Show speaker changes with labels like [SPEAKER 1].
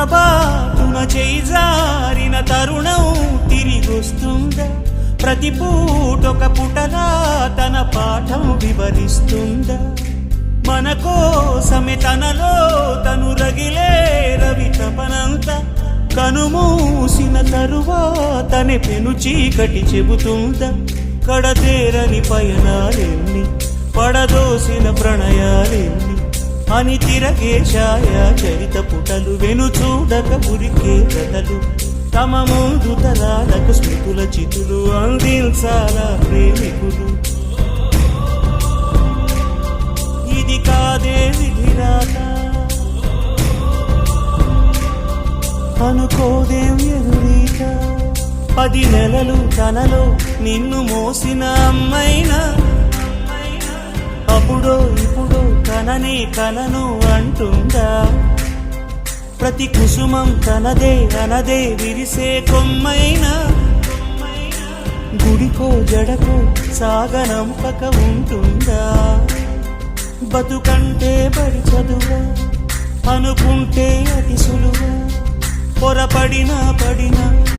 [SPEAKER 1] పొరపాటున చేయి జారిన తరుణం తిరిగొస్తుందా? ప్రతి పూటొక పుటలా తన పాఠం వివరిస్తుందా? మన కోసమే తనలో తను రగిలే రవి తపనంత కనుమూసిన తరువాతనే పెను చీకటి చెబుతుందా? కడతేరని పయనాలెన్ని, పడదోసిన ప్రణయాలెన్ని అని తిరగే ఛాయా చరిత పుటలు, వెను చూడక ఉరికే కథలు, తమ ముందు తరాలకు స్మృతుల చితులు అందించాలా ప్రేమికులు. ఇది కాదే విధిరాత, అనుకోదేం ఎదురీత. 10 నెలలు తనలో నిన్ను మోసిన అమ్మైనా, అప్పుడో ఇప్పుడో కననే కనను అంటుందా? ప్రతి కుసుమం తనదే అనదే విరిసే కొమ్మైనా, గుడికో జడకో సాగనంపక ఉంటుందా? బతుకంటే బడి చదువా అనుకుంటే అతి సులువా? పొరపడినా పడినా